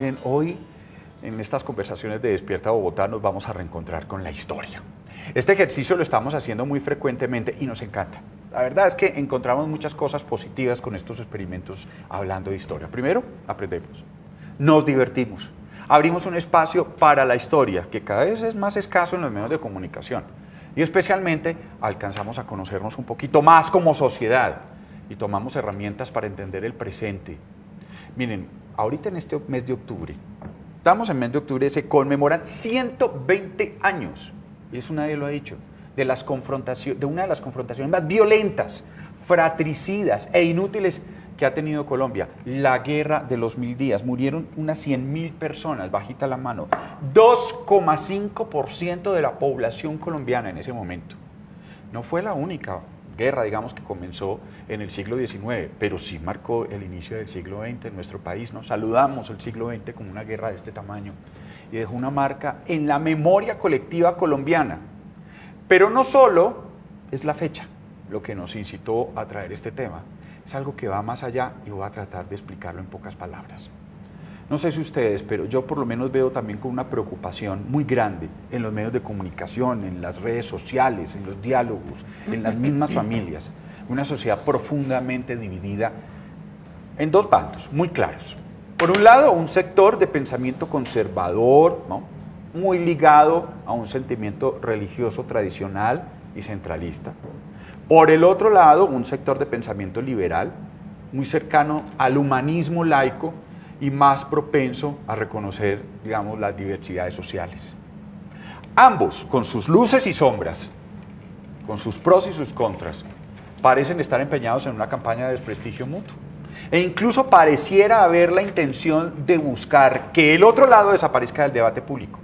Bien, hoy en estas conversaciones de Despierta Bogotá nos vamos a reencontrar con la historia. Este ejercicio lo estamos haciendo muy frecuentemente y nos encanta. La verdad es que encontramos muchas cosas positivas con estos experimentos hablando de historia. Primero, aprendemos, nos divertimos, abrimos un espacio para la historia que cada vez es más escaso en los medios de comunicación y especialmente alcanzamos a conocernos un poquito más como sociedad y tomamos herramientas para entender el presente. Miren, ahorita en este mes de octubre, estamos en mes de octubre, se conmemoran 120 años, y eso nadie lo ha dicho, de una de las confrontaciones más violentas, fratricidas e inútiles que ha tenido Colombia, la Guerra de los 1000 días. Murieron unas 100.000 personas, bajita la mano, 2,5% de la población colombiana en ese momento. No fue la única guerra, digamos, que comenzó en el siglo XIX, pero sí marcó el inicio del siglo XX en nuestro país, ¿no? Saludamos el siglo XX como una guerra de este tamaño y dejó una marca en la memoria colectiva colombiana. Pero no solo es la fecha lo que nos incitó a traer este tema, es algo que va más allá y voy a tratar de explicarlo en pocas palabras. No sé si ustedes, pero yo por lo menos veo también con una preocupación muy grande en los medios de comunicación, en las redes sociales, en los diálogos, en las mismas familias. Una sociedad profundamente dividida en dos bandos muy claros. Por un lado, un sector de pensamiento conservador, ¿no?, muy ligado a un sentimiento religioso tradicional y centralista. Por el otro lado, un sector de pensamiento liberal, muy cercano al humanismo laico, y más propenso a reconocer, digamos, las diversidades sociales. Ambos, con sus luces y sombras, con sus pros y sus contras, parecen estar empeñados en una campaña de desprestigio mutuo. E incluso pareciera haber la intención de buscar que el otro lado desaparezca del debate público.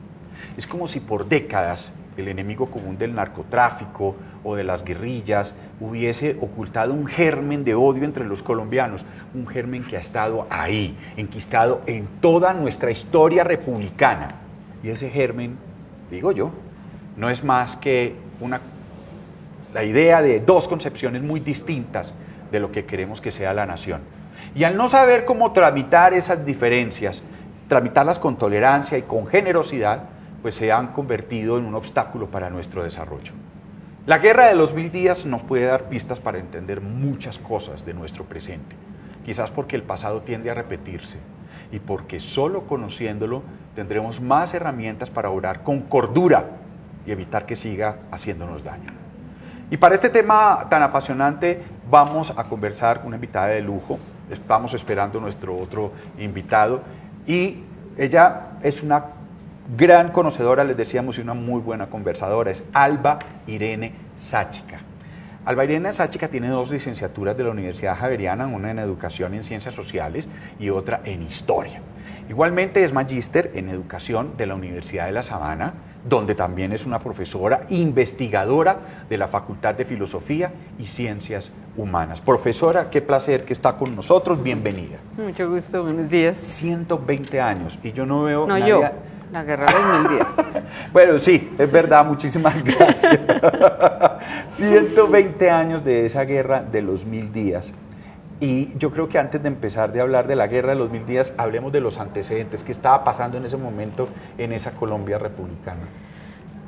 Es como si por décadas el enemigo común del narcotráfico o de las guerrillas hubiese ocultado un germen de odio entre los colombianos, un germen que ha estado ahí, enquistado en toda nuestra historia republicana. Y ese germen, digo yo, no es más que la idea de dos concepciones muy distintas de lo que queremos que sea la nación. Y al no saber cómo tramitar esas diferencias, tramitarlas con tolerancia y con generosidad, pues se han convertido en un obstáculo para nuestro desarrollo. La Guerra de los 1000 días nos puede dar pistas para entender muchas cosas de nuestro presente, quizás porque el pasado tiende a repetirse y porque solo conociéndolo tendremos más herramientas para obrar con cordura y evitar que siga haciéndonos daño. Y para este tema tan apasionante vamos a conversar con una invitada de lujo. Estamos esperando nuestro otro invitado y ella es una gran conocedora, les decíamos, y una muy buena conversadora, es Alba Irene Sáchica. Alba Irene Sáchica tiene 2 licenciaturas de la Universidad Javeriana, una en Educación y en Ciencias Sociales y otra en Historia. Igualmente es magíster en Educación de la Universidad de La Sabana, donde también es una profesora investigadora de la Facultad de Filosofía y Ciencias Humanas. Profesora, qué placer que está con nosotros, bienvenida. Mucho gusto, buenos días. 120 años y yo no veo... No, yo. La Guerra de los 1000 días. Bueno, sí, es verdad, muchísimas gracias. 120 años de esa Guerra de los 1000 días. Y yo creo que antes de empezar de hablar de la Guerra de los 1000 días, hablemos de los antecedentes, qué estaba pasando en ese momento en esa Colombia republicana.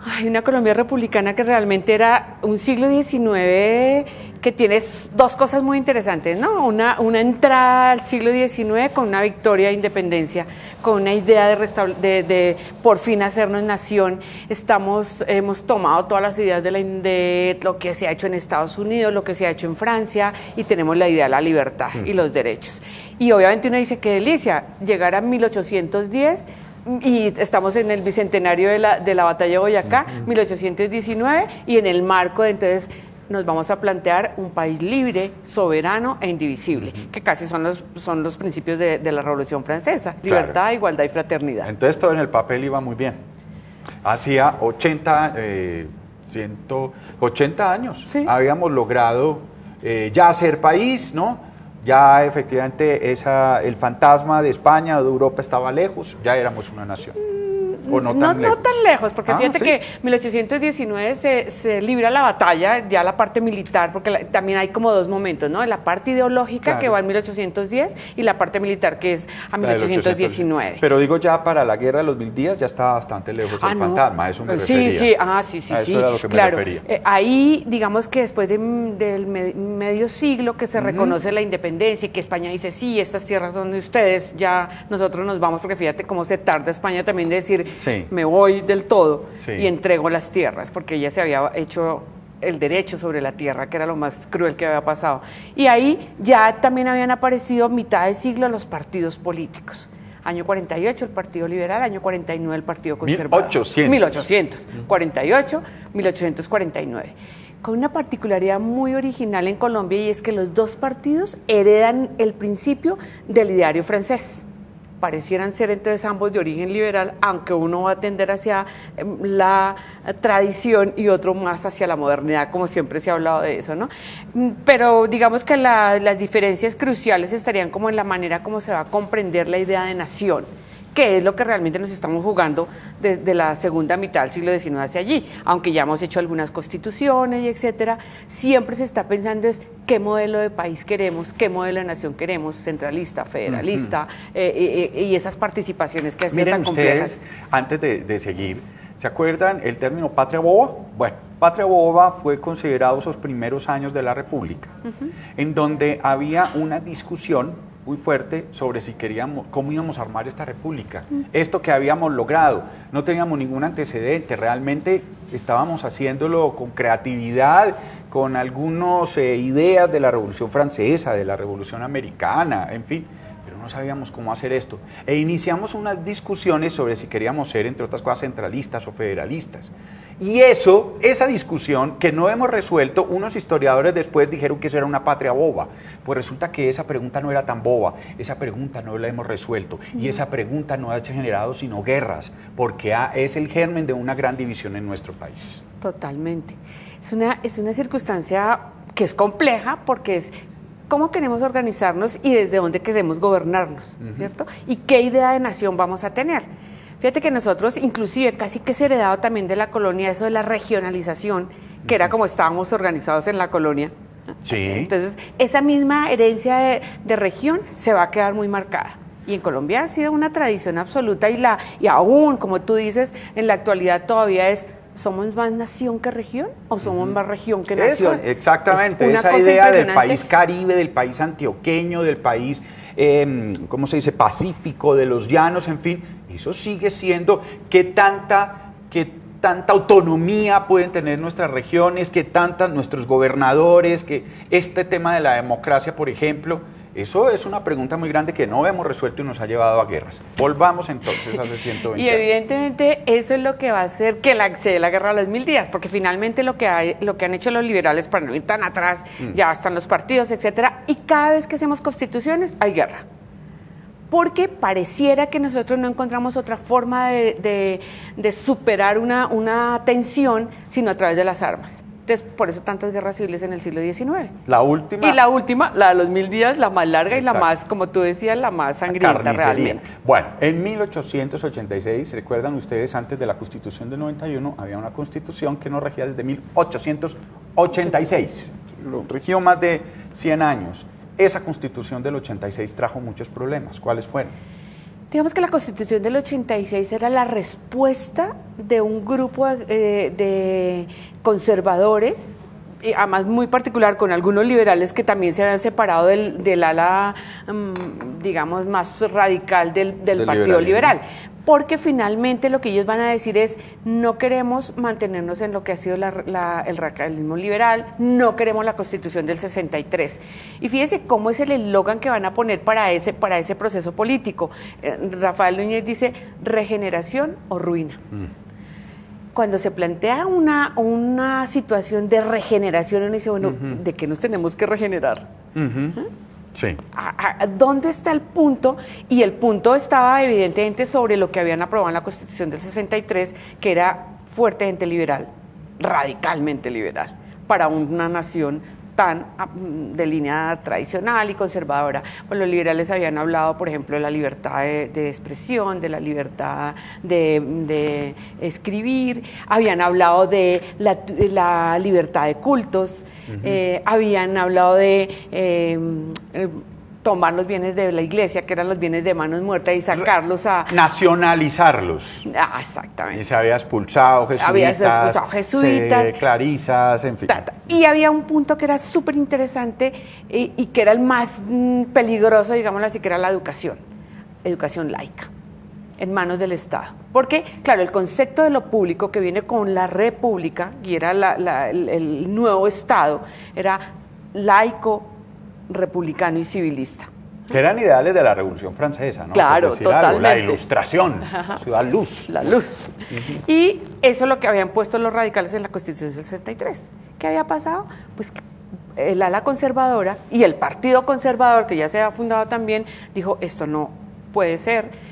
Ay, una Colombia republicana que realmente era un siglo XIX que tiene 2 cosas muy interesantes, ¿no? Una entrada al siglo XIX con una victoria de independencia, con una idea de por fin hacernos nación. Hemos tomado todas las ideas de lo que se ha hecho en Estados Unidos, lo que se ha hecho en Francia, y tenemos la idea de la libertad y los derechos. Y obviamente uno dice, qué delicia, llegar a 1810, y estamos en el bicentenario de la batalla de Boyacá, 1819, y en el marco de entonces nos vamos a plantear un país libre, soberano e indivisible, que casi son los principios de la Revolución Francesa, libertad, claro, igualdad y fraternidad. Entonces todo en el papel iba muy bien. Hacía 80 años, sí, habíamos logrado ya ser país, ¿no? Ya efectivamente el fantasma de España o de Europa estaba lejos, ya éramos una nación. ¿O no tan lejos? No tan lejos, porque fíjate ¿sí? que 1819 se libra la batalla, ya la parte militar, porque también hay como dos momentos, ¿no? La parte ideológica, claro, que va en 1810 y la parte militar que es a 1819. Pero digo, ya para la guerra de los 1000 días ya está bastante lejos el fantasma, a eso me refería. Sí, eso era lo que claro. me refería. Ahí, digamos que después del medio siglo que se reconoce la independencia y que España dice, sí, estas tierras son de ustedes, ya nosotros nos vamos, porque fíjate cómo se tarda España también de decir, me voy del todo y entrego las tierras, porque ella se había hecho el derecho sobre la tierra, que era lo más cruel que había pasado. Y ahí ya también habían aparecido a mitad de siglo los partidos políticos. Año 48 el Partido Liberal, año 49 el Partido Conservador. 1848, 1849. Con una particularidad muy original en Colombia, y es que los dos partidos heredan el principio del ideario francés. Parecieran ser entonces ambos de origen liberal, aunque uno va a tender hacia la tradición y otro más hacia la modernidad, como siempre se ha hablado de eso, ¿no? Pero digamos que las diferencias cruciales estarían como en la manera como se va a comprender la idea de nación, que es lo que realmente nos estamos jugando desde la segunda mitad del siglo XIX hacia allí. Aunque ya hemos hecho algunas constituciones y etcétera, siempre se está pensando es qué modelo de país queremos, qué modelo de nación queremos, centralista, federalista, y esas participaciones que hacían tan complejas. Ustedes, antes de seguir, ¿se acuerdan el término patria boba? Bueno, patria boba fue considerado esos primeros años de la República, en donde había una discusión muy fuerte sobre si queríamos, cómo íbamos a armar esta república. Esto que habíamos logrado, no teníamos ningún antecedente, realmente estábamos haciéndolo con creatividad, con algunas ideas de la Revolución Francesa, de la Revolución Americana, en fin, pero no sabíamos cómo hacer esto. E iniciamos unas discusiones sobre si queríamos ser, entre otras cosas, centralistas o federalistas. Y esa discusión que no hemos resuelto, unos historiadores después dijeron que eso era una patria boba. Pues resulta que esa pregunta no era tan boba, esa pregunta no la hemos resuelto. Y esa pregunta no ha generado sino guerras, porque es el germen de una gran división en nuestro país. Totalmente. Es una circunstancia que es compleja, porque es cómo queremos organizarnos y desde dónde queremos gobernarnos, ¿cierto? Y qué idea de nación vamos a tener. Fíjate que nosotros, inclusive, casi que es heredado también de la colonia, eso de la regionalización, que era como estábamos organizados en la colonia. Sí. Entonces, esa misma herencia de región se va a quedar muy marcada. Y en Colombia ha sido una tradición absoluta y aún, como tú dices, en la actualidad todavía es, ¿somos más nación que región o somos más región que nación? Exactamente, esa idea del país caribe, del país antioqueño, del país, ¿cómo se dice?, pacífico, de los llanos, en fin. Eso sigue siendo qué tanta autonomía pueden tener nuestras regiones, qué tantas nuestros gobernadores, que este tema de la democracia, por ejemplo, eso es una pregunta muy grande que no hemos resuelto y nos ha llevado a guerras. Volvamos entonces hace 120 Y evidentemente eso es lo que va a hacer que se dé la guerra a los 1000 días, porque finalmente lo que han hecho los liberales, para no ir tan atrás, ya están los partidos, etcétera, y cada vez que hacemos constituciones hay guerra. Porque pareciera que nosotros no encontramos otra forma de superar una tensión sino a través de las armas. Entonces, por eso tantas guerras civiles en el siglo XIX. La última. Y la última, la de los 1000 días, la más larga. Exacto. Y la más, como tú decías, la más sangrienta realmente. Bueno, en 1886, recuerdan ustedes, antes de la Constitución del 91, había una Constitución que nos regía desde 1886. Lo regió más de 100 años. Esa Constitución del 86 trajo muchos problemas. ¿Cuáles fueron? Digamos que la Constitución del 86 era la respuesta de un grupo de conservadores, y además muy particular con algunos liberales que también se habían separado del ala, digamos, más radical del Partido Liberal. Porque finalmente lo que ellos van a decir es, no queremos mantenernos en lo que ha sido el radicalismo liberal, no queremos la Constitución del 63. Y fíjese cómo es el eslogan que van a poner para ese proceso político. Rafael Núñez dice, regeneración o ruina. Cuando se plantea una situación de regeneración, uno dice, bueno, ¿de qué nos tenemos que regenerar? Sí. ¿Dónde está el punto? Y el punto estaba evidentemente sobre lo que habían aprobado en la Constitución del 63, que era fuertemente liberal, radicalmente liberal, para una nación tan de línea tradicional y conservadora. Pues los liberales habían hablado, por ejemplo, de la libertad de expresión, de la libertad de escribir, habían hablado de la libertad de cultos, habían hablado de tomar los bienes de la iglesia, que eran los bienes de manos muertas, y sacarlos a... Nacionalizarlos. Exactamente. Y se había expulsado jesuitas. Clarisas, en fin. Y había un punto que era súper interesante y que era el más peligroso, digámoslo así, que era la educación laica, en manos del Estado. Porque, claro, el concepto de lo público que viene con la república, y era el nuevo Estado, era laico, republicano y civilista. Que eran ideales de la Revolución Francesa, ¿no? Claro, totalmente. La Ilustración, ciudad luz. La luz. Y eso es lo que habían puesto los radicales en la Constitución del 63. ¿Qué había pasado? Pues que el ala conservadora y el Partido Conservador, que ya se ha fundado también, dijo, esto no puede ser.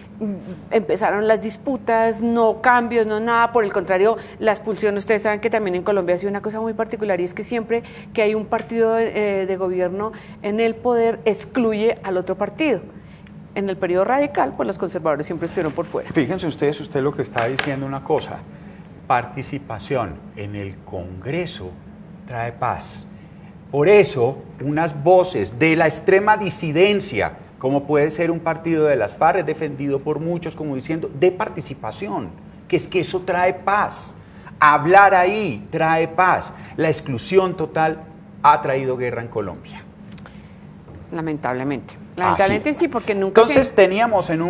Empezaron las disputas, no cambios, no nada, por el contrario, la expulsión, ustedes saben que también en Colombia ha sido una cosa muy particular, y es que siempre que hay un partido de gobierno en el poder, excluye al otro partido. En el periodo radical, pues los conservadores siempre estuvieron por fuera. Fíjense ustedes, usted lo que está diciendo una cosa, participación en el Congreso trae paz. Por eso, unas voces de la extrema disidencia, como puede ser un partido de las FARC, es defendido por muchos como diciendo de participación, que es que eso trae paz. Hablar ahí trae paz. La exclusión total ha traído guerra en Colombia. Lamentablemente. Lamentablemente sí, porque nunca... Entonces teníamos en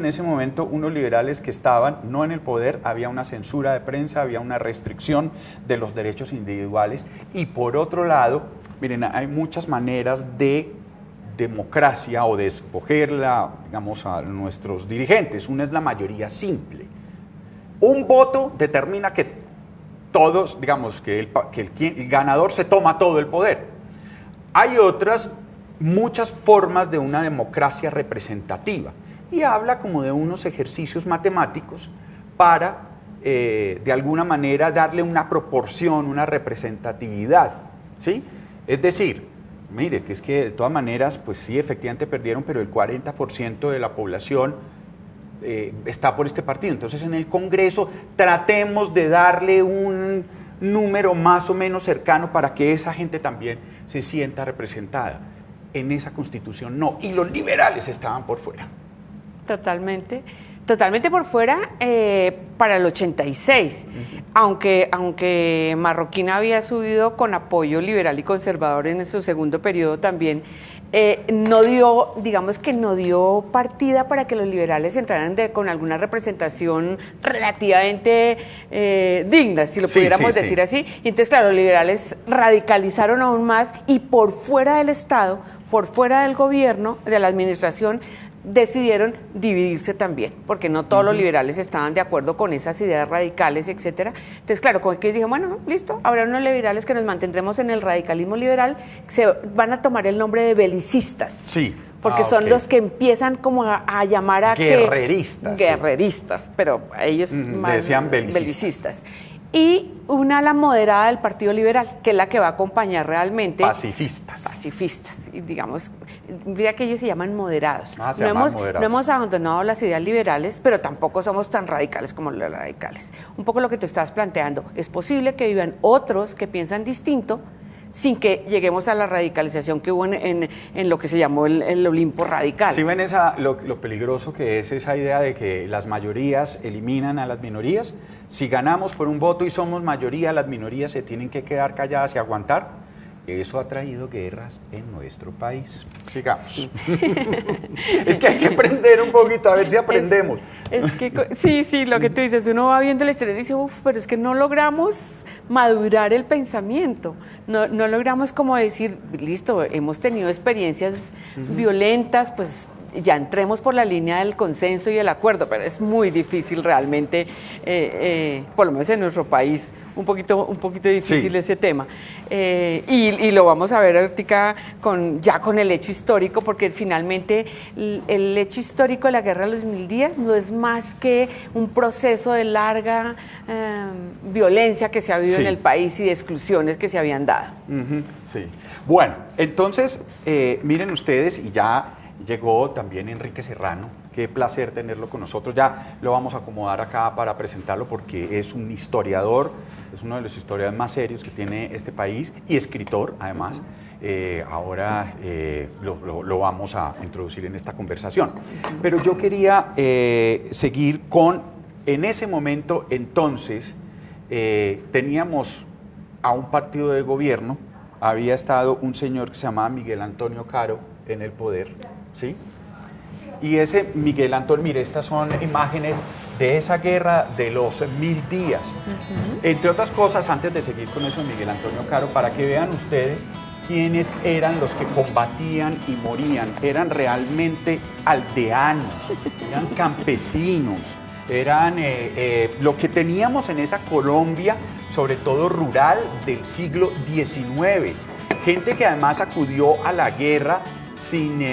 ese momento, unos liberales que estaban no en el poder, había una censura de prensa, había una restricción de los derechos individuales, y por otro lado, miren, hay muchas maneras de democracia o de escogerla, digamos, a nuestros dirigentes. Una es la mayoría simple. Un voto determina que todos, digamos, que el ganador se toma todo el poder. Hay muchas formas de una democracia representativa, y habla como de unos ejercicios matemáticos para, de alguna manera, darle una proporción, una representatividad, ¿sí? Es decir, mire, que es que de todas maneras, pues sí, efectivamente perdieron, pero el 40% de la población está por este partido. Entonces, en el Congreso tratemos de darle un número más o menos cercano para que esa gente también se sienta representada. En esa Constitución no, y los liberales estaban por fuera. Totalmente por fuera para el 86, aunque Marroquín había subido con apoyo liberal y conservador en su segundo periodo también, no dio partida para que los liberales entraran con alguna representación relativamente digna, si lo pudiéramos decir así. Y entonces, claro, los liberales radicalizaron aún más, y por fuera del Estado, por fuera del gobierno, de la administración, decidieron dividirse también, porque no todos los liberales estaban de acuerdo con esas ideas radicales, etcétera. Entonces, claro, como que dije, bueno, listo, habrá unos liberales que nos mantendremos en el radicalismo liberal, se van a tomar el nombre de belicistas. Sí. Porque son los que empiezan como a llamar a guerreristas. Guerreristas, pero ellos más decían belicistas. Y una ala moderada del Partido Liberal, que es la que va a acompañar realmente... Pacifistas. Y digamos, mira que ellos se llaman moderados. No hemos abandonado las ideas liberales, pero tampoco somos tan radicales como los radicales. Un poco lo que te estás planteando. Es posible que vivan otros que piensan distinto, sin que lleguemos a la radicalización que hubo en lo que se llamó el Olimpo radical. ¿Sí ven lo peligroso que es esa idea de que las mayorías eliminan a las minorías? Si ganamos por un voto y somos mayoría, las minorías se tienen que quedar calladas y aguantar. Eso ha traído guerras en nuestro país. Sigamos. Sí. Es que hay que aprender un poquito, a ver si aprendemos. Sí, lo que tú dices, uno va viendo la historia y dice, pero es que no logramos madurar el pensamiento, no logramos como decir, listo, hemos tenido experiencias violentas, pues ya entremos por la línea del consenso y el acuerdo, pero es muy difícil realmente, por lo menos en nuestro país, un poquito difícil ese tema. Y lo vamos a ver ahorita ya con el hecho histórico, porque finalmente el hecho histórico de la Guerra de los 1000 días no es más que un proceso de larga violencia que se ha habido en el país y de exclusiones que se habían dado. Sí. Bueno, entonces, miren ustedes, y ya llegó también Enrique Serrano. Qué placer tenerlo con nosotros. Ya lo vamos a acomodar acá para presentarlo porque es un historiador, es uno de los historiadores más serios que tiene este país y escritor, además. Ahora lo vamos a introducir en esta conversación. Pero yo quería seguir en ese momento, entonces, teníamos a un partido de gobierno, había estado un señor que se llamaba Miguel Antonio Caro en el poder, ¿sí? Y ese Miguel Antonio, mire, estas son imágenes de esa guerra de los 1000 días. Entre otras cosas, antes de seguir con eso de Miguel Antonio Caro, para que vean ustedes quiénes eran los que combatían y morían. Eran realmente aldeanos, eran campesinos, eran lo que teníamos en esa Colombia, sobre todo rural, del siglo XIX. Gente que además acudió a la guerra sin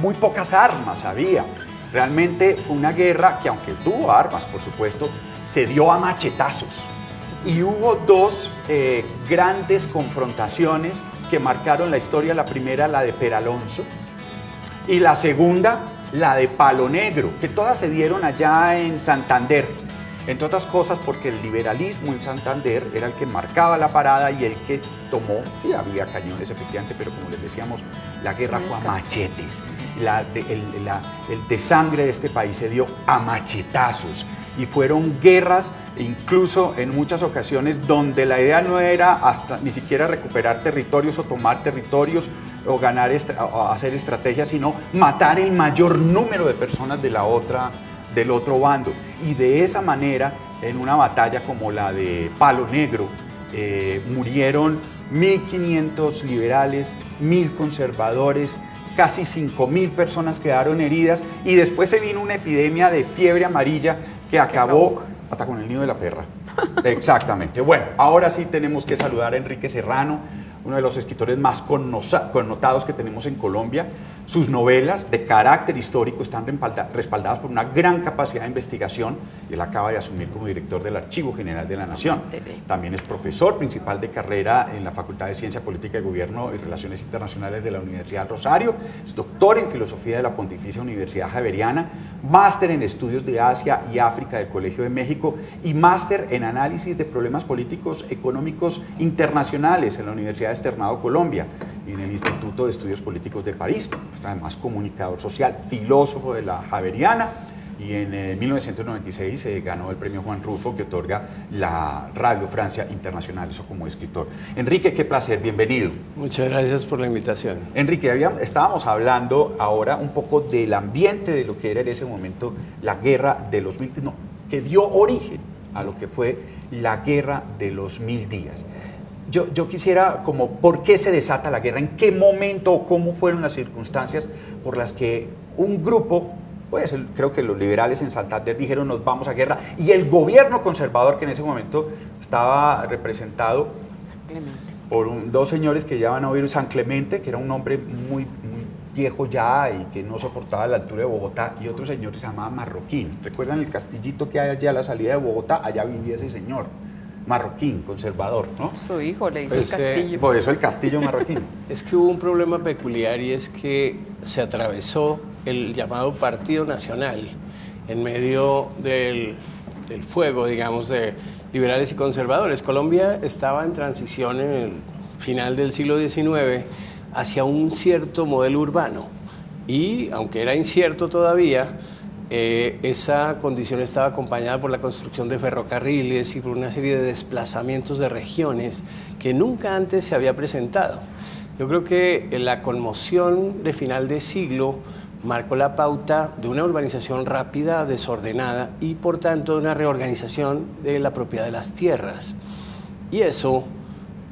muy pocas armas había. Realmente fue una guerra que, aunque tuvo armas, por supuesto, se dio a machetazos. Y hubo dos grandes confrontaciones que marcaron la historia. La primera, la de Peralonso, y la segunda, la de Palo Negro, que todas se dieron allá en Santander. Entre otras cosas porque el liberalismo en Santander era el que marcaba la parada y el que tomó, sí había cañones efectivamente, pero como les decíamos, la guerra fue a machetes. El desangre de este país se dio a machetazos y fueron guerras, incluso en muchas ocasiones, donde la idea no era hasta ni siquiera recuperar territorios o tomar territorios o ganar o hacer estrategias, sino matar el mayor número de personas del otro bando. Y de esa manera, en una batalla como la de Palo Negro, murieron 1.500 liberales, 1.000 conservadores, casi 5.000 personas quedaron heridas, y después se vino una epidemia de fiebre amarilla que acabó hasta con el nido de la perra. Exactamente. Bueno, ahora sí tenemos que saludar a Enrique Serrano, uno de los escritores más connotados que tenemos en Colombia. Sus novelas de carácter histórico están respaldadas por una gran capacidad de investigación, y él acaba de asumir como director del Archivo General de la Nación. También es profesor principal de carrera en la Facultad de Ciencia Política y Gobierno y Relaciones Internacionales de la Universidad Rosario, es doctor en Filosofía de la Pontificia Universidad Javeriana, máster en Estudios de Asia y África del Colegio de México y máster en Análisis de Problemas Políticos Económicos Internacionales en la Universidad de Externado Colombia y en el Instituto de Estudios Políticos de París. Además, comunicador social, filósofo de la Javeriana, y en 1996 ganó el premio Juan Rulfo que otorga la Radio Francia Internacional, eso como escritor. Enrique, qué placer, bienvenido. Muchas gracias por la invitación. Enrique, estábamos hablando ahora un poco del ambiente de lo que era en ese momento la guerra de los 1000, que dio origen a lo que fue la guerra de los 1000 días. Yo quisiera, ¿por qué se desata la guerra? ¿En qué momento o cómo fueron las circunstancias por las que un grupo, pues creo que los liberales en Santander dijeron nos vamos a guerra, y el gobierno conservador, que en ese momento estaba representado por dos señores que ya van a oír, San Clemente, que era un hombre muy viejo ya y que no soportaba la altura de Bogotá, y otro señor que se llamaba Marroquín. ¿Recuerdan el castillito que hay allá a la salida de Bogotá? Allá vivía ese señor. Marroquín, conservador, ¿no? Su hijo le hizo el castillo. Por eso el castillo Marroquín. Es que hubo un problema peculiar, y es que se atravesó el llamado Partido Nacional en medio del fuego, digamos, de liberales y conservadores. Colombia estaba en transición en el final del siglo XIX hacia un cierto modelo urbano, y aunque era incierto todavía, esa condición estaba acompañada por la construcción de ferrocarriles y por una serie de desplazamientos de regiones que nunca antes se había presentado. Yo creo que la conmoción de final de siglo marcó la pauta de una urbanización rápida, desordenada, y por tanto de una reorganización de la propiedad de las tierras. Y eso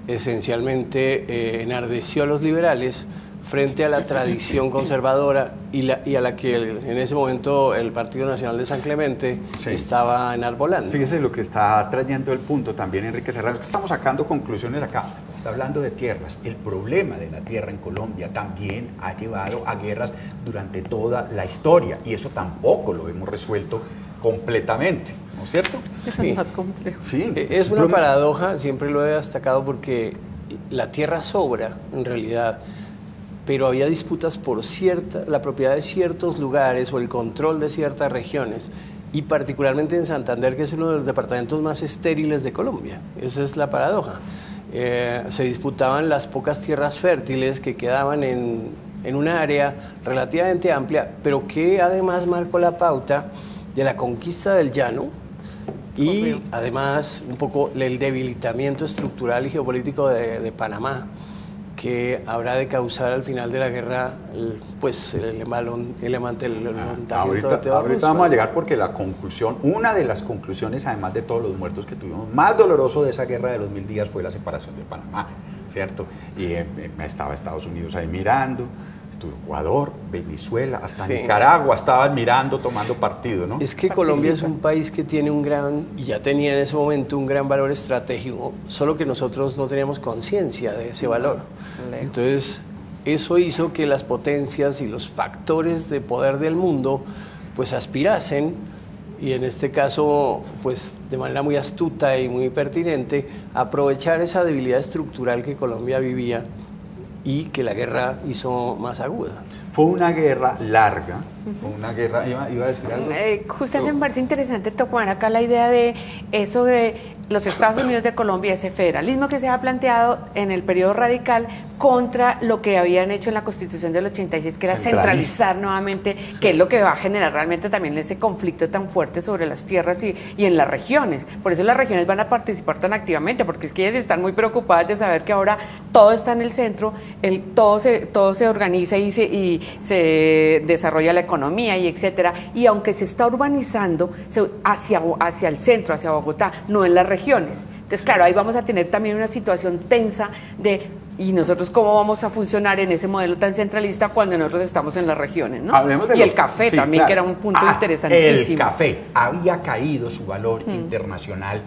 esencialmente enardeció a los liberales frente a la tradición conservadora y a la que en ese momento el Partido Nacional de San Clemente estaba enarbolando. Fíjese lo que está trayendo el punto también Enrique Serrano, que estamos sacando conclusiones acá. Está hablando de tierras. El problema de la tierra en Colombia también ha llevado a guerras durante toda la historia y eso tampoco lo hemos resuelto completamente, ¿no es cierto? Sí. Es más complejo. Sí, es una paradoja, siempre lo he destacado porque la tierra sobra en realidad, pero había disputas por la propiedad de ciertos lugares o el control de ciertas regiones, y particularmente en Santander, que es uno de los departamentos más estériles de Colombia. Esa es la paradoja. Se disputaban las pocas tierras fértiles que quedaban en un área relativamente amplia, pero que además marcó la pauta de la conquista del llano y además un poco el debilitamiento estructural y geopolítico de Panamá, que habrá de causar al final de la guerra el levantamiento de Teodoro ahorita vamos a llegar porque la conclusión, una de las conclusiones, además de todos los muertos que tuvimos, más doloroso de esa guerra de los 1000 días fue la separación de Panamá, ¿cierto? Y estaba Estados Unidos ahí mirando, estuvo Ecuador, Venezuela, hasta Nicaragua estaban mirando, tomando partido, ¿no? Es que Colombia es un país que tiene y ya tenía en ese momento un gran valor estratégico, solo que nosotros no teníamos conciencia de ese valor. Entonces, eso hizo que las potencias y los factores de poder del mundo pues aspirasen, y en este caso pues de manera muy astuta y muy pertinente, aprovechar esa debilidad estructural que Colombia vivía y que la guerra hizo más aguda. Fue una guerra larga, fue una guerra, iba a decir algo. Justamente me parece interesante tomar acá la idea de eso de los Estados Unidos de Colombia, ese federalismo que se ha planteado en el periodo radical contra lo que habían hecho en la Constitución del 86, que era centralizar nuevamente, que es lo que va a generar realmente también ese conflicto tan fuerte sobre las tierras y en las regiones. Por eso las regiones van a participar tan activamente, porque es que ellas están muy preocupadas de saber que ahora todo está en el centro, todo se organiza y se desarrolla la economía y etcétera, y aunque se está urbanizando hacia el centro, hacia Bogotá, no en las regiones. Entonces, claro, ahí vamos a tener también una situación tensa ¿y nosotros cómo vamos a funcionar en ese modelo tan centralista cuando nosotros estamos en las regiones, ¿no? Y el café también, claro, que era un punto interesantísimo. El café había caído su valor internacional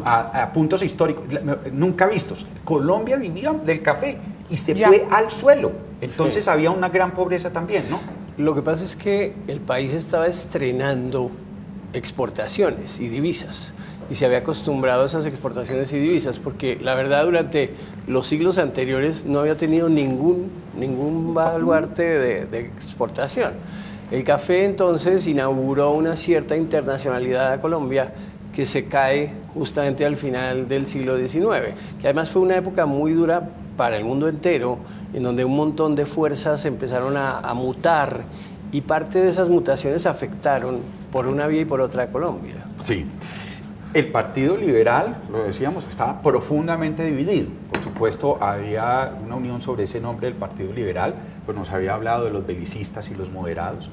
a puntos históricos nunca vistos. Colombia vivía del café y se fue al suelo. Entonces había una gran pobreza también, ¿no? Lo que pasa es que el país estaba estrenando exportaciones y divisas, y se había acostumbrado a esas exportaciones y divisas, porque la verdad durante los siglos anteriores no había tenido ningún baluarte de exportación. El café entonces inauguró una cierta internacionalidad a Colombia que se cae justamente al final del siglo XIX, que además fue una época muy dura para el mundo entero, en donde un montón de fuerzas empezaron a mutar, y parte de esas mutaciones afectaron por una vía y por otra a Colombia. Sí. El Partido Liberal, lo decíamos, estaba profundamente dividido. Por supuesto, había una unión sobre ese nombre del Partido Liberal, pues nos había hablado de los belicistas y los moderados,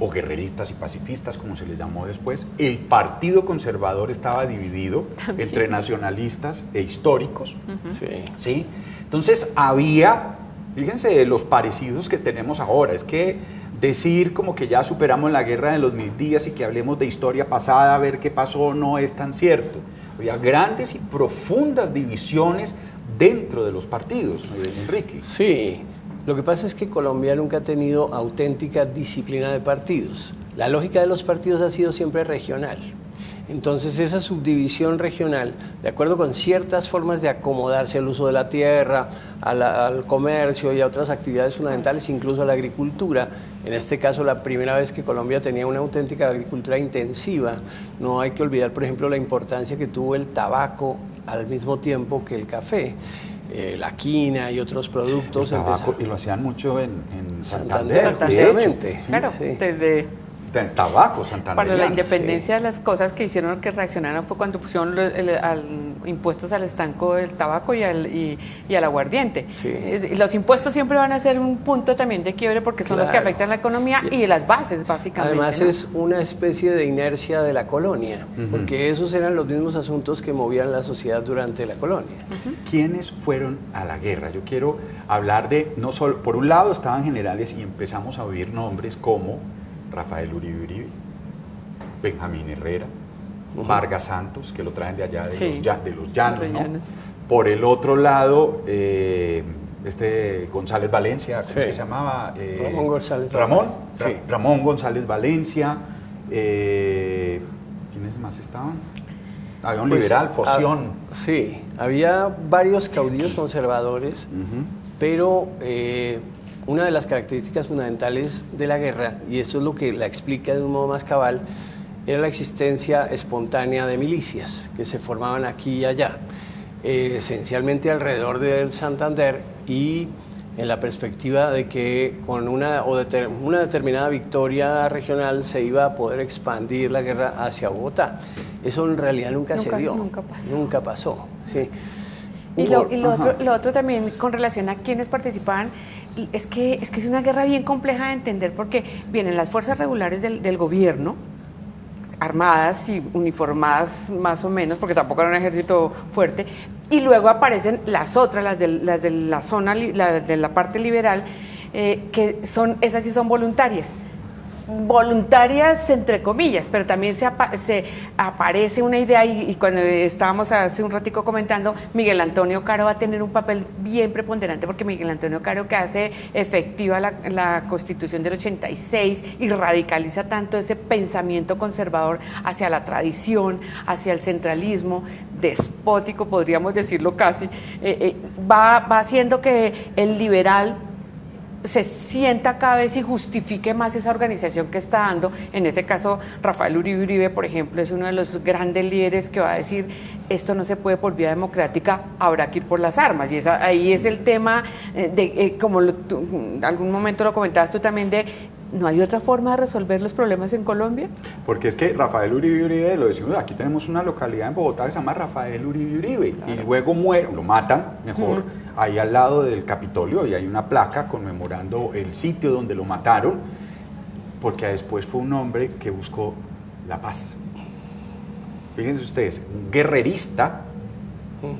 o guerreristas y pacifistas, como se les llamó después. El Partido Conservador estaba dividido entre nacionalistas e históricos. ¿Sí? Entonces había, fíjense, los parecidos que tenemos ahora. Es que decir como que ya superamos la guerra de los 1000 días y que hablemos de historia pasada, a ver qué pasó, no es tan cierto. Había grandes y profundas divisiones dentro de los partidos, Enrique. Sí, lo que pasa es que Colombia nunca ha tenido auténtica disciplina de partidos. La lógica de los partidos ha sido siempre regional. Entonces esa subdivisión regional, de acuerdo con ciertas formas de acomodarse al uso de la tierra, al comercio y a otras actividades fundamentales, incluso a la agricultura, en este caso la primera vez que Colombia tenía una auténtica agricultura intensiva, no hay que olvidar, por ejemplo, la importancia que tuvo el tabaco al mismo tiempo que el café. La quina y otros productos. El tabaco, y lo hacían mucho en Santander. Exactamente. Claro, sí. desde Tabaco Santander. Para la independencia de las cosas que hicieron que reaccionaran fue cuando pusieron impuestos al estanco del tabaco y al aguardiente. Sí. Los impuestos siempre van a ser un punto también de quiebre porque son los que afectan la economía y las bases, básicamente. Además, ¿no? Es una especie de inercia de la colonia, porque esos eran los mismos asuntos que movían la sociedad durante la colonia. ¿Quiénes fueron a la guerra? Yo quiero hablar de, no solo, por un lado estaban generales y empezamos a oír nombres como Rafael Uribe Uribe, Benjamín Herrera, Vargas Santos, que lo traen de allá de los llanos, ¿no? Por el otro lado, González Valencia, ¿cómo se llamaba? Ramón González Valencia. Ramón González Valencia. ¿Quiénes más estaban? Había un liberal, Foción. Sí, había varios caudillos conservadores, pero una de las características fundamentales de la guerra, y eso es lo que la explica de un modo más cabal, era la existencia espontánea de milicias que se formaban aquí y allá, esencialmente alrededor del Santander, y en la perspectiva de que con una determinada victoria regional se iba a poder expandir la guerra hacia Bogotá. Eso en realidad nunca se dio. Nunca pasó. Sí. Y lo otro también con relación a quienes participaban, es que es una guerra bien compleja de entender porque vienen las fuerzas regulares del gobierno, armadas y uniformadas más o menos, porque tampoco era un ejército fuerte, y luego aparecen las otras, las de la zona, las de la parte liberal, que esas sí son voluntarias entre comillas, pero también se aparece una idea y cuando estábamos hace un ratico comentando, Miguel Antonio Caro va a tener un papel bien preponderante porque Miguel Antonio Caro, que hace efectiva la Constitución del 86 y radicaliza tanto ese pensamiento conservador hacia la tradición, hacia el centralismo despótico, podríamos decirlo casi, va haciendo que el liberal se sienta cada vez y justifique más esa organización que está dando. En ese caso, Rafael Uribe Uribe, por ejemplo, es uno de los grandes líderes que va a decir, esto no se puede por vía democrática, habrá que ir por las armas. Y ahí es el tema, como en algún momento lo comentabas tú también, de ¿no hay otra forma de resolver los problemas en Colombia? Porque es que Rafael Uribe Uribe, lo decimos, aquí tenemos una localidad en Bogotá que se llama Rafael Uribe Uribe, claro. Y luego lo matan, mejor, ahí al lado del Capitolio, y hay una placa conmemorando el sitio donde lo mataron, porque después fue un hombre que buscó la paz. Fíjense ustedes, un guerrerista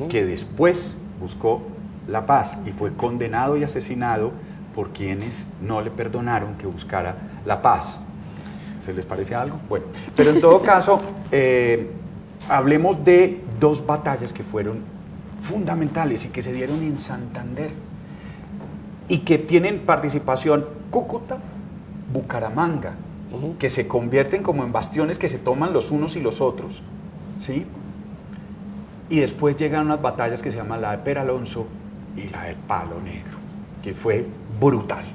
que después buscó la paz y fue condenado y asesinado por quienes no le perdonaron que buscara la paz. ¿Se les parece algo? Bueno, pero en todo caso, hablemos de dos batallas que fueron fundamentales y que se dieron en Santander y que tienen participación Cúcuta, Bucaramanga, que se convierten como en bastiones que se toman los unos y los otros, ¿sí? Y después llegan unas batallas que se llaman la de Peralonso y la del Palo Negro, que fue brutal.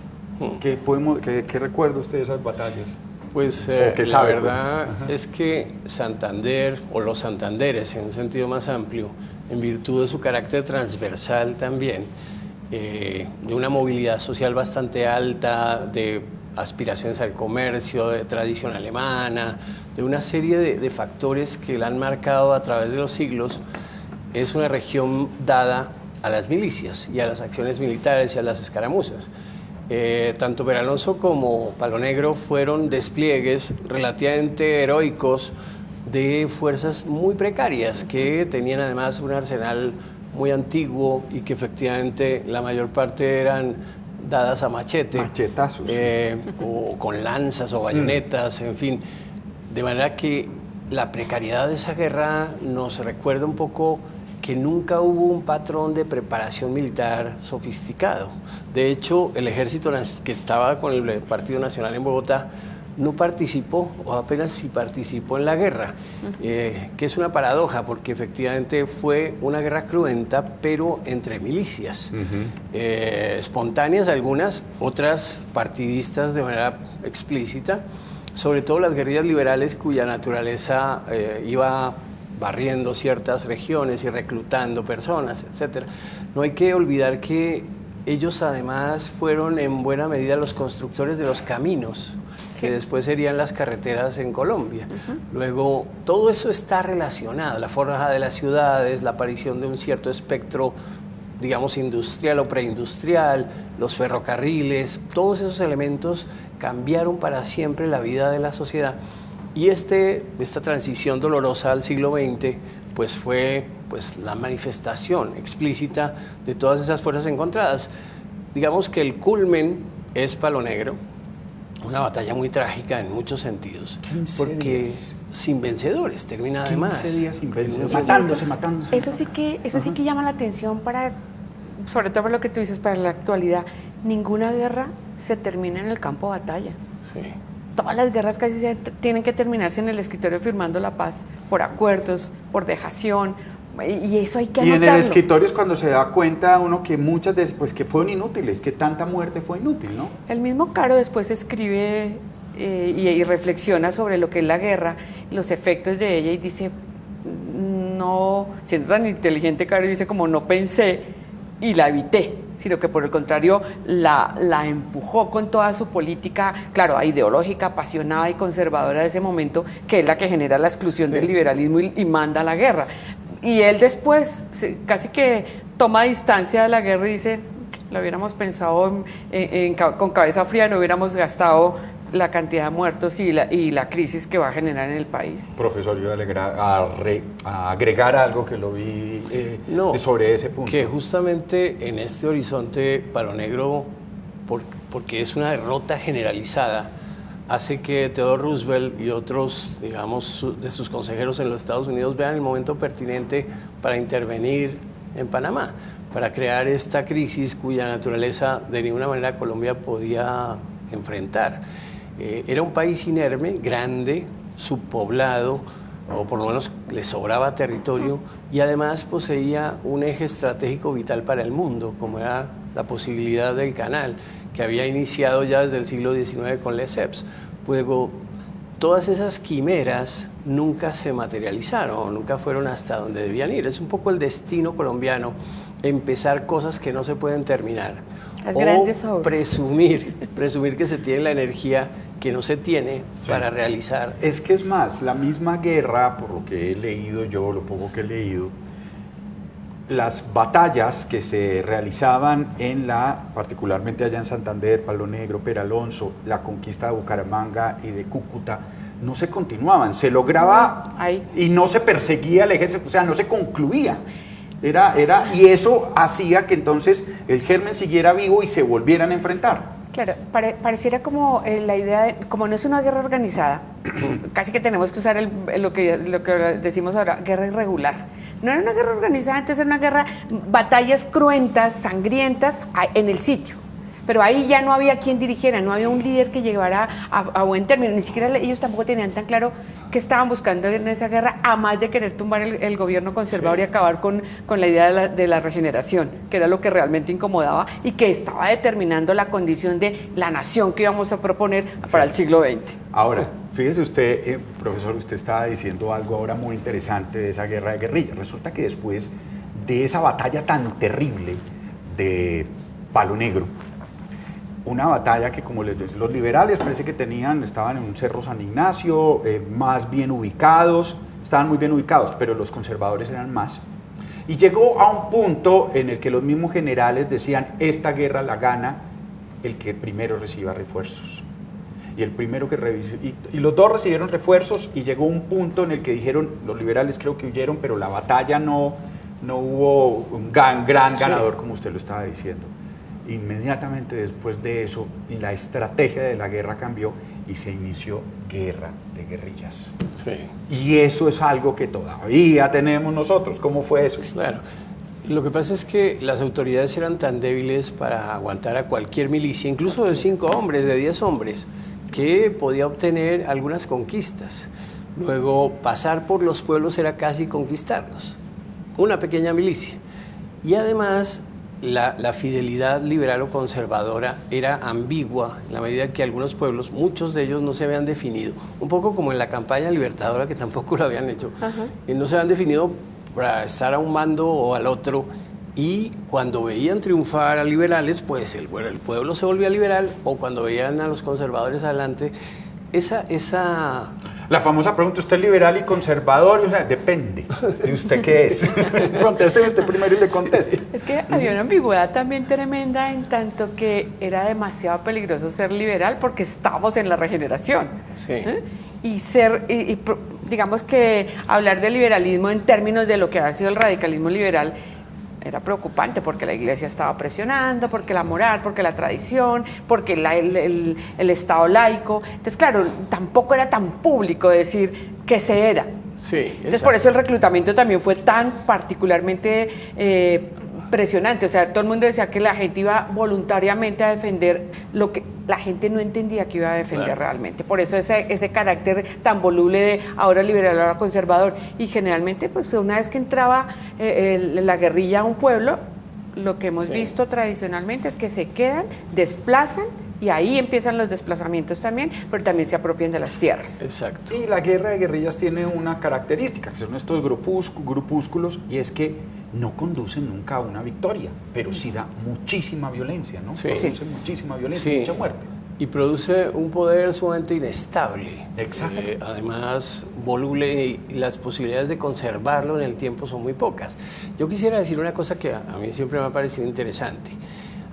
¿Qué recuerda usted de esas batallas? Pues la verdad es que Santander, o los Santanderes en un sentido más amplio, en virtud de su carácter transversal también, de una movilidad social bastante alta, de aspiraciones al comercio, de tradición alemana, de una serie de factores que la han marcado a través de los siglos, es una región dada a las milicias y a las acciones militares y a las escaramuzas. Tanto Peralonso como Palo Negro fueron despliegues relativamente heroicos de fuerzas muy precarias que tenían además un arsenal muy antiguo y que efectivamente la mayor parte eran dadas a machetazos, o con lanzas o bayonetas, en fin, de manera que la precariedad de esa guerra nos recuerda un poco que nunca hubo un patrón de preparación militar sofisticado. De hecho, el ejército que estaba con el Partido Nacional en Bogotá no participó, o apenas si participó en la guerra, que es una paradoja, porque efectivamente fue una guerra cruenta, pero entre milicias, espontáneas algunas, otras partidistas de manera explícita, sobre todo las guerrillas liberales cuya naturaleza iba barriendo ciertas regiones y reclutando personas, etc. No hay que olvidar que ellos además fueron en buena medida los constructores de los caminos que después serían las carreteras en Colombia. Luego, todo eso está relacionado, la forja de las ciudades, la aparición de un cierto espectro, digamos, industrial o preindustrial, los ferrocarriles, todos esos elementos cambiaron para siempre la vida de la sociedad. Y esta transición dolorosa al siglo XX, pues fue la manifestación explícita de todas esas fuerzas encontradas. Digamos que el culmen es Palo Negro, una batalla muy trágica en muchos sentidos, porque días. Sin vencedores, termina además. 15 días sin vencedores, matándose. Eso sí que llama la atención sobre todo por lo que tú dices, para la actualidad. Ninguna guerra se termina en el campo de batalla. Sí. Todas las guerras casi tienen que terminarse en el escritorio firmando la paz, por acuerdos, por dejación, y eso hay que anotarlo. Y en el escritorio es cuando se da cuenta uno que muchas veces, pues que fueron inútiles, que tanta muerte fue inútil, ¿no? El mismo Caro después escribe y reflexiona sobre lo que es la guerra, los efectos de ella, y dice, no, siendo tan inteligente, Caro dice como no pensé y la evité, sino que por el contrario la empujó con toda su política, claro, ideológica, apasionada y conservadora de ese momento, que es la que genera la exclusión del liberalismo y manda a la guerra. Y él después casi que toma distancia de la guerra y dice, lo hubiéramos pensado con cabeza fría, no hubiéramos gastado la cantidad de muertos y la crisis que va a generar en el país. Profesor, yo a agregar algo que lo vi sobre ese punto. Que justamente en este horizonte Palo Negro, porque es una derrota generalizada, hace que Theodore Roosevelt y otros, digamos, de sus consejeros en los Estados Unidos vean el momento pertinente para intervenir en Panamá, para crear esta crisis cuya naturaleza de ninguna manera Colombia podía enfrentar. Era un país inerme, grande, subpoblado, o por lo menos le sobraba territorio, y además poseía un eje estratégico vital para el mundo, como era la posibilidad del canal, que había iniciado ya desde el siglo XIX con Lesseps. Luego, todas esas quimeras nunca se materializaron, nunca fueron hasta donde debían ir. Es un poco el destino colombiano, empezar cosas que no se pueden terminar. Las grandes obras. Presumir que se tiene la energía que no se tiene para realizar. Es que es más, la misma guerra, por lo que he leído yo, lo poco que he leído, las batallas que se realizaban particularmente allá en Santander, Palo Negro, Peralonso, la conquista de Bucaramanga y de Cúcuta, no se continuaban, se lograba y no se perseguía el ejército, o sea, no se concluía. Y eso hacía que entonces el germen siguiera vivo y se volvieran a enfrentar. Claro, pareciera como la idea como no es una guerra organizada, casi que tenemos que usar lo que decimos ahora, guerra irregular. No era una guerra organizada, antes era una guerra, batallas cruentas, sangrientas, en el sitio. Pero ahí ya no había quien dirigiera, no había un líder que llevara a buen término, ni siquiera ellos tampoco tenían tan claro qué estaban buscando en esa guerra, a más de querer tumbar el gobierno conservador y acabar con la idea de la regeneración, que era lo que realmente incomodaba y que estaba determinando la condición de la nación que íbamos a proponer para el siglo XX. Ahora, fíjese usted, profesor, usted estaba diciendo algo ahora muy interesante de esa guerra de guerrilla. Resulta que después de esa batalla tan terrible de Palo Negro, una batalla que, como los liberales parece que estaban en un Cerro San Ignacio, más bien ubicados, estaban muy bien ubicados, pero los conservadores eran más. Y llegó a un punto en el que los mismos generales decían, esta guerra la gana el que primero reciba refuerzos. Y el primero que y los dos recibieron refuerzos, y llegó un punto en el que dijeron, los liberales creo que huyeron, pero la batalla no hubo un gran ganador, como usted lo estaba diciendo. Inmediatamente después de eso, la estrategia de la guerra cambió y se inició guerra de guerrillas. Sí. Y eso es algo que todavía tenemos nosotros. ¿Cómo fue eso? Claro. Lo que pasa es que las autoridades eran tan débiles para aguantar a cualquier milicia, incluso de 5 hombres, de 10 hombres, que podía obtener algunas conquistas. Luego, pasar por los pueblos era casi conquistarlos. Una pequeña milicia. Y además, la fidelidad liberal o conservadora era ambigua en la medida que algunos pueblos, muchos de ellos no se habían definido, un poco como en la campaña libertadora, que tampoco lo habían hecho, no se habían definido para estar a un mando o al otro, y cuando veían triunfar a liberales, pues el pueblo se volvía liberal, o cuando veían a los conservadores adelante, La famosa pregunta, ¿usted es liberal y conservador? O sea, depende de usted qué es. Contésteme usted primero y le contesto. Es que había una ambigüedad también tremenda en tanto que era demasiado peligroso ser liberal porque estábamos en la regeneración. Sí. Y digamos que hablar de liberalismo en términos de lo que ha sido el radicalismo liberal era preocupante porque la Iglesia estaba presionando, porque la moral, porque la tradición, porque el Estado laico. Entonces, claro, tampoco era tan público decir que se era. Sí, entonces, por eso el reclutamiento también fue tan particularmente presionante. O sea, todo el mundo decía que la gente iba voluntariamente a defender lo que la gente no entendía que iba a defender realmente. Por eso ese carácter tan voluble de ahora liberal, ahora conservador. Y generalmente, pues una vez que entraba la guerrilla a un pueblo, lo que hemos visto tradicionalmente es que se quedan, desplazan, y ahí empiezan los desplazamientos también, pero también se apropian de las tierras. Exacto. Y la guerra de guerrillas tiene una característica, que son estos grupúsculos, y es que no conducen nunca a una victoria, pero sí da muchísima violencia, ¿no? Sí. Produce muchísima violencia y mucha muerte. Y produce un poder sumamente inestable. Exacto. Además, voluble, y las posibilidades de conservarlo en el tiempo son muy pocas. Yo quisiera decir una cosa que a mí siempre me ha parecido interesante.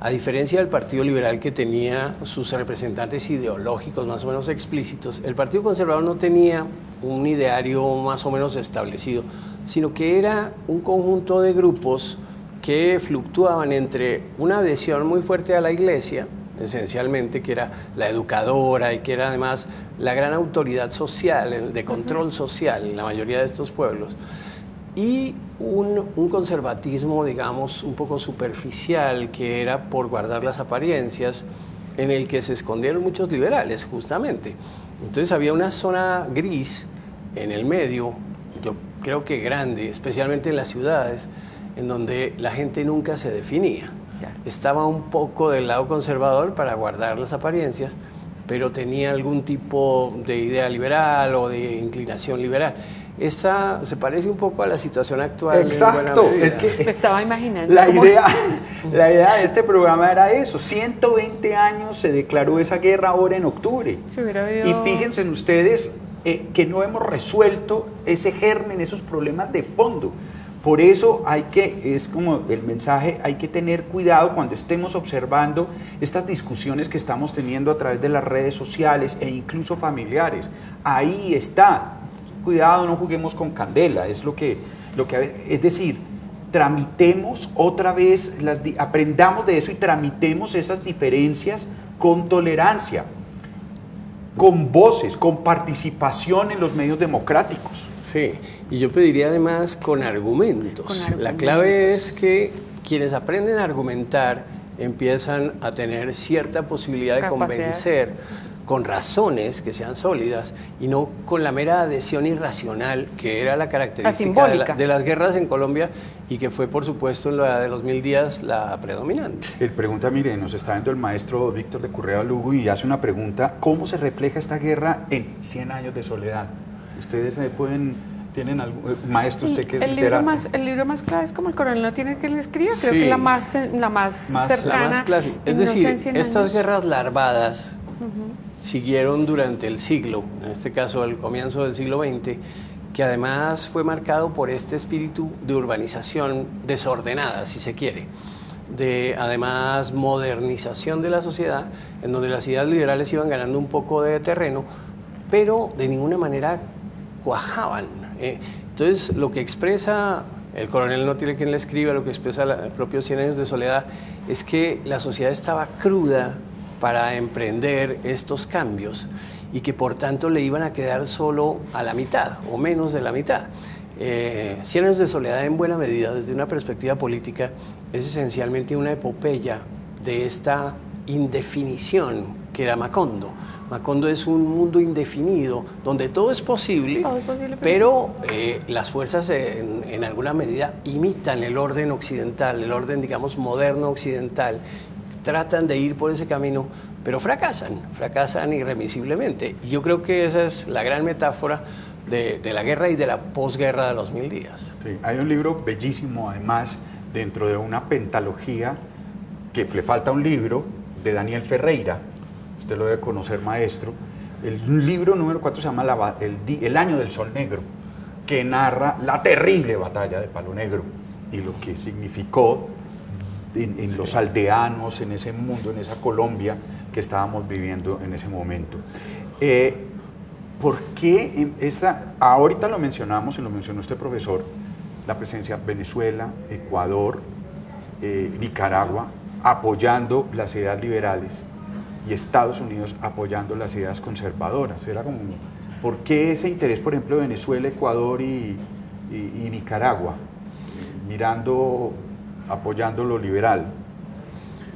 A diferencia del Partido Liberal, que tenía sus representantes ideológicos más o menos explícitos, el Partido Conservador no tenía un ideario más o menos establecido, sino que era un conjunto de grupos que fluctuaban entre una adhesión muy fuerte a la Iglesia, esencialmente, que era la educadora y que era además la gran autoridad social, de control social en la mayoría de estos pueblos, y un conservatismo, digamos, un poco superficial, que era por guardar las apariencias, en el que se escondieron muchos liberales, justamente. Entonces había una zona gris en el medio, yo creo que grande, especialmente en las ciudades, en donde la gente nunca se definía. Estaba un poco del lado conservador para guardar las apariencias, pero tenía algún tipo de idea liberal o de inclinación liberal. Esa se parece un poco a la situación actual. Exacto, es que me estaba imaginando. La idea de este programa era eso. 120 años se declaró esa guerra ahora en octubre. Y fíjense en ustedes que no hemos resuelto ese germen, esos problemas de fondo. Por eso es como el mensaje, hay que tener cuidado cuando estemos observando estas discusiones que estamos teniendo a través de las redes sociales e incluso familiares. Ahí está. Cuidado, no juguemos con candela, es es decir, tramitemos otra vez, aprendamos de eso y tramitemos esas diferencias con tolerancia, con voces, con participación en los medios democráticos. Sí, y yo pediría además con argumentos. La clave es que quienes aprenden a argumentar empiezan a tener cierta posibilidad de convencer con razones que sean sólidas y no con la mera adhesión irracional que era la característica de las guerras en Colombia y que fue, por supuesto, en la de los 1000 días la predominante. Él pregunta, mire, nos está viendo el maestro Víctor de Currea Lugo y hace una pregunta, ¿cómo se refleja esta guerra en 100 años de soledad? Ustedes tienen algún maestro, usted que es literato. El libro más clave es como el coronel no tiene que le escriba, creo que es la más cercana. La más clásica. Es decir, estas guerras larvadas siguieron durante el siglo, en este caso el comienzo del siglo XX, que además fue marcado por este espíritu de urbanización desordenada, si se quiere, de además modernización de la sociedad, en donde las ideas liberales iban ganando un poco de terreno, pero de ninguna manera cuajaban. Entonces, lo que expresa el coronel no tiene quien le escriba, lo que expresa el propio 100 años de soledad, es que la sociedad estaba cruda para emprender estos cambios y que por tanto le iban a quedar solo a la mitad o menos de la mitad. 100 años de soledad, en buena medida, desde una perspectiva política, es esencialmente una epopeya de esta indefinición que era Macondo. Macondo es un mundo indefinido donde todo es posible, pero las fuerzas en alguna medida imitan el orden occidental, el orden, digamos, moderno occidental. Tratan de ir por ese camino, pero fracasan irremisiblemente. Y yo creo que esa es la gran metáfora de la guerra y de la posguerra de los 1000 días. Sí, hay un libro bellísimo, además, dentro de una pentalogía, que le falta un libro, de Daniel Ferreira, usted lo debe conocer, maestro, El libro número 4 se llama El año del Sol Negro, que narra la terrible batalla de Palo Negro y lo que significó en los aldeanos, en ese mundo, en esa Colombia que estábamos viviendo en ese momento. ¿Por qué ahorita lo mencionamos y lo mencionó este profesor, la presencia de Venezuela, Ecuador, Nicaragua, apoyando las ideas liberales y Estados Unidos apoyando las ideas conservadoras? Era como, ¿por qué ese interés, por ejemplo, de Venezuela, Ecuador y Nicaragua, apoyando lo liberal?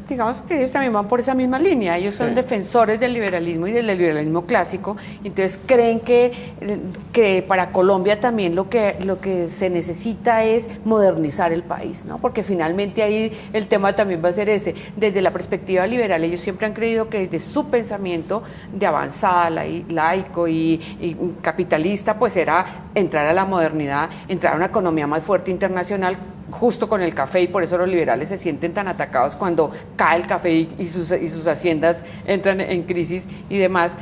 Digamos que ellos también van por esa misma línea, ellos son defensores del liberalismo y del liberalismo clásico, entonces creen que para Colombia también lo que se necesita es modernizar el país, ¿no? Porque finalmente ahí el tema también va a ser ese. Desde la perspectiva liberal, ellos siempre han creído que desde su pensamiento de avanzada, laico y capitalista, pues era entrar a la modernidad, entrar a una economía más fuerte internacional, justo con el café, y por eso los liberales se sienten tan atacados cuando cae el café y sus haciendas entran en crisis y demás,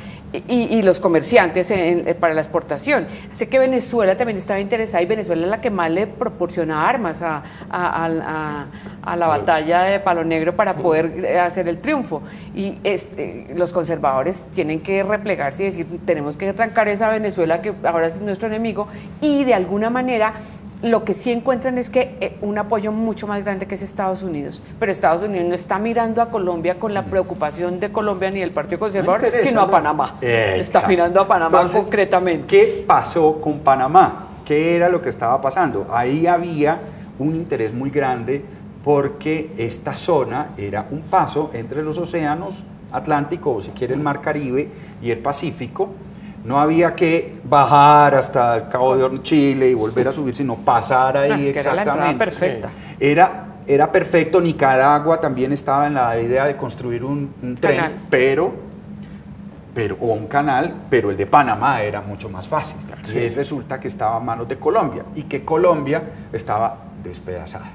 y los comerciantes para la exportación. Así que Venezuela también estaba interesada, y Venezuela es la que más le proporciona armas a la batalla de Palo Negro para poder hacer el triunfo. Y los conservadores tienen que replegarse y decir, tenemos que trancar esa Venezuela que ahora es nuestro enemigo, y de alguna manera lo que sí encuentran es que un apoyo mucho más grande que es Estados Unidos, pero Estados Unidos no está mirando a Colombia con la preocupación de Colombia ni del Partido Conservador, sino a Panamá. Está mirando a Panamá. Entonces, concretamente. ¿Qué pasó con Panamá? ¿Qué era lo que estaba pasando? Ahí había un interés muy grande porque esta zona era un paso entre los océanos Atlántico, o si quiere el Mar Caribe y el Pacífico. No había que bajar hasta el Cabo de Hornos, Chile, y volver a subir, sino pasar ahí exactamente. Era la entrada perfecta. Era perfecto. Nicaragua también estaba en la idea de construir un tren, o un canal, pero el de Panamá era mucho más fácil. Y resulta que estaba a manos de Colombia, y que Colombia estaba despedazada,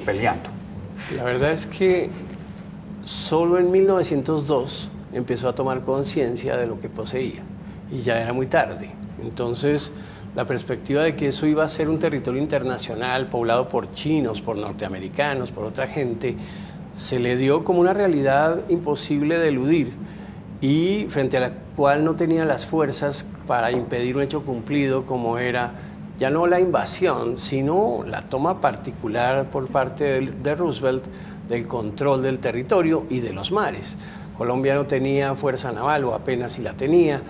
peleando. La verdad es que solo en 1902 empezó a tomar conciencia de lo que poseía. Y ya era muy tarde. Entonces, la perspectiva de que eso iba a ser un territorio internacional poblado por chinos, por norteamericanos, por otra gente, se le dio como una realidad imposible de eludir, y frente a la cual no tenía las fuerzas para impedir un hecho cumplido como era ya no la invasión, sino la toma particular por parte de Roosevelt del control del territorio y de los mares. Colombia no tenía fuerza naval, o apenas si la tenía,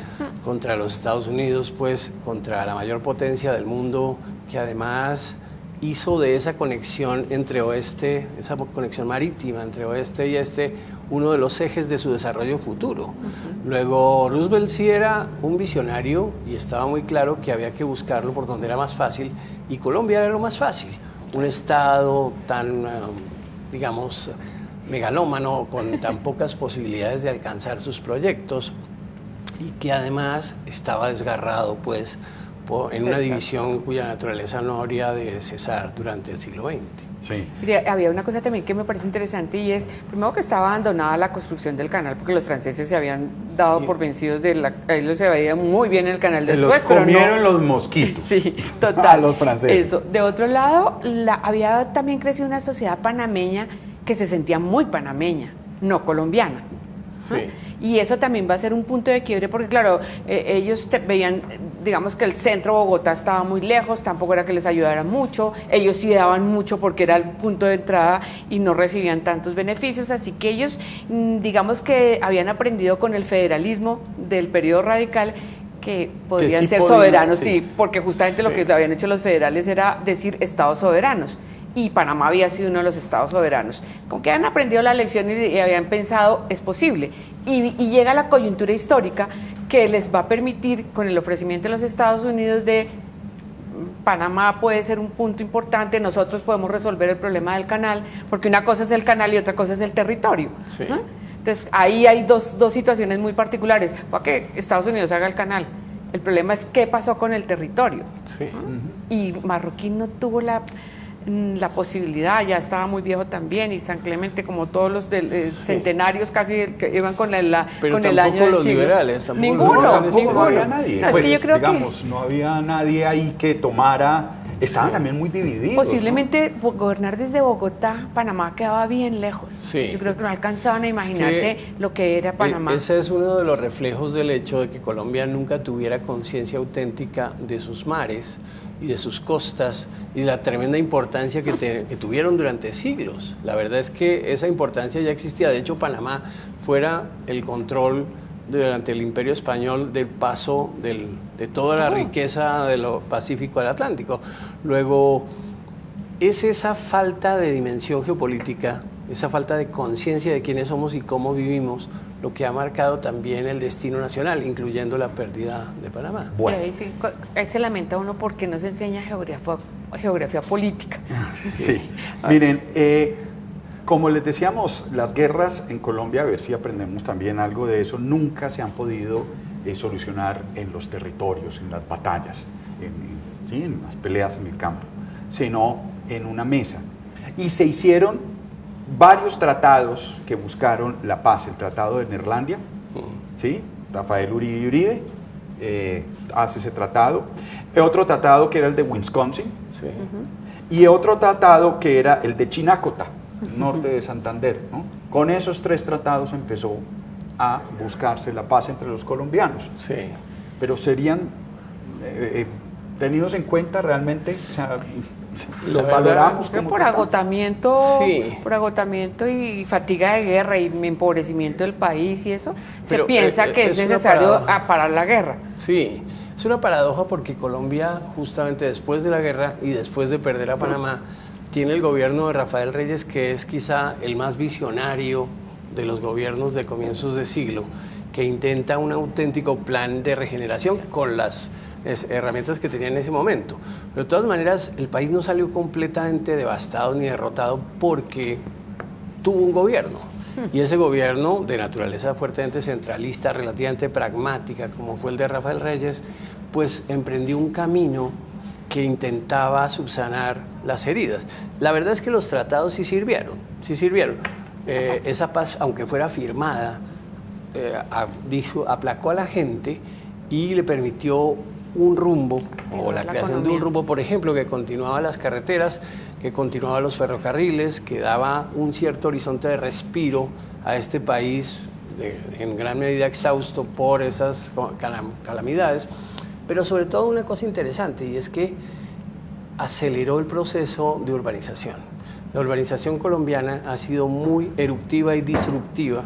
contra los Estados Unidos, pues contra la mayor potencia del mundo, que además hizo de esa conexión entre oeste, esa conexión marítima entre oeste y este, uno de los ejes de su desarrollo futuro. Luego, Roosevelt sí era un visionario y estaba muy claro que había que buscarlo por donde era más fácil, y Colombia era lo más fácil. Un estado tan, digamos, megalómano, con tan pocas posibilidades de alcanzar sus proyectos, y que además estaba desgarrado, pues, en una división cuya naturaleza no habría de cesar durante el siglo XX. Sí. Había una cosa también que me parece interesante, y es, primero, que estaba abandonada la construcción del canal, porque los franceses se habían dado por vencidos ahí los se veía muy bien el canal del Suez, pero comieron los mosquitos. Sí, total. A los franceses. Eso. De otro lado, había también crecido una sociedad panameña que se sentía muy panameña, no colombiana. Sí. Y eso también va a ser un punto de quiebre, porque claro, ellos veían, digamos, que el centro de Bogotá estaba muy lejos, tampoco era que les ayudara mucho, ellos sí daban mucho porque era el punto de entrada y no recibían tantos beneficios, así que ellos, digamos, que habían aprendido con el federalismo del periodo radical que podrían ser soberanos, sí, porque justamente lo que habían hecho los federales era decir estados soberanos, y Panamá había sido uno de los estados soberanos. Como que han aprendido la lección y habían pensado, es posible. Y llega la coyuntura histórica que les va a permitir, con el ofrecimiento de los Estados Unidos de Panamá puede ser un punto importante, nosotros podemos resolver el problema del canal, porque una cosa es el canal y otra cosa es el territorio. Sí. ¿No? Entonces, ahí hay dos situaciones muy particulares. Para que Estados Unidos haga el canal. El problema es qué pasó con el territorio. Sí. ¿No? Y Marroquín no tuvo la posibilidad, ya estaba muy viejo también, y San Clemente, como todos los centenarios casi que iban con el año del los siglo. liberales, tampoco Ninguno, los liberales, No había nadie. No, es Pues, que yo creo digamos, no había nadie ahí que tomara. Estaban también muy divididos. posiblemente gobernar desde Bogotá, Panamá quedaba bien lejos. Sí. Yo creo que no alcanzaban a imaginarse lo que era Panamá. Ese es uno de los reflejos del hecho de que Colombia nunca tuviera conciencia auténtica de sus mares y de sus costas y de la tremenda importancia que tuvieron durante siglos. La verdad es que esa importancia ya existía. De hecho, Panamá fuera el control durante el Imperio Español del paso de toda la riqueza de lo Pacífico al Atlántico. Luego, es esa falta de dimensión geopolítica, esa falta de conciencia de quiénes somos y cómo vivimos, lo que ha marcado también el destino nacional, incluyendo la pérdida de Panamá. Bueno. Y ahí se lamenta uno porque no se enseña geografía política. Sí, miren, como les decíamos, las guerras en Colombia, a ver si aprendemos también algo de eso, nunca se han podido solucionar en los territorios, en las batallas, en las peleas en el campo, sino en una mesa. Y se hicieron varios tratados que buscaron la paz. El Tratado de Neerlandia, ¿sí? Rafael Uribe hace ese tratado. Otro tratado que era el de Wisconsin. Sí. Y otro tratado que era el de Chinácota, norte de Santander, ¿no? Con esos 3 tratados empezó a buscarse la paz entre los colombianos. Sí. Pero serían tenidos en cuenta realmente, o sea, los valoramos como por agotamiento, sí, por agotamiento y fatiga de guerra y empobrecimiento del país y eso, pero se piensa que es necesario parar la guerra. Sí, es una paradoja porque Colombia, justamente después de la guerra y después de perder a Panamá, tiene el gobierno de Rafael Reyes, que es quizá el más visionario de los gobiernos de comienzos de siglo, que intenta un auténtico plan de regeneración con las herramientas que tenía en ese momento. Pero de todas maneras, el país no salió completamente devastado ni derrotado porque tuvo un gobierno. Y ese gobierno, de naturaleza fuertemente centralista, relativamente pragmática, como fue el de Rafael Reyes, pues emprendió un camino que intentaba subsanar las heridas. La verdad es que los tratados sí sirvieron, sí sirvieron. Esa paz, aunque fuera firmada, aplacó a la gente y le permitió un rumbo, o la creación de un rumbo, por ejemplo, que continuaba las carreteras, que continuaba los ferrocarriles, que daba un cierto horizonte de respiro a este país en gran medida exhausto por esas calamidades, pero sobre todo una cosa interesante, y es que aceleró el proceso de urbanización. La urbanización colombiana ha sido muy eruptiva y disruptiva,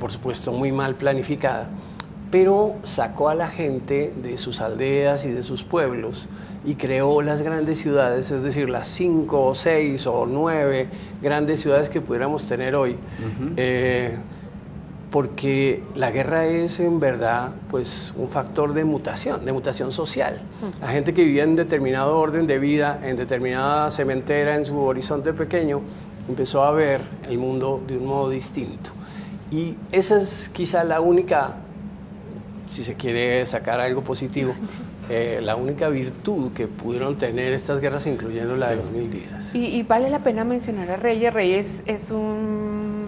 por supuesto muy mal planificada, pero sacó a la gente de sus aldeas y de sus pueblos y creó las grandes ciudades, es decir, las 5 o 6 o 9 grandes ciudades que pudiéramos tener hoy, porque la guerra es en verdad pues un factor de mutación social. La gente que vivía en determinado orden de vida, en determinada cementera, en su horizonte pequeño, empezó a ver el mundo de un modo distinto. Y esa es quizá la única, si se quiere sacar algo positivo, la única virtud que pudieron tener estas guerras, incluyendo la de los 1000 días. Y vale la pena mencionar a Reyes. Reyes es un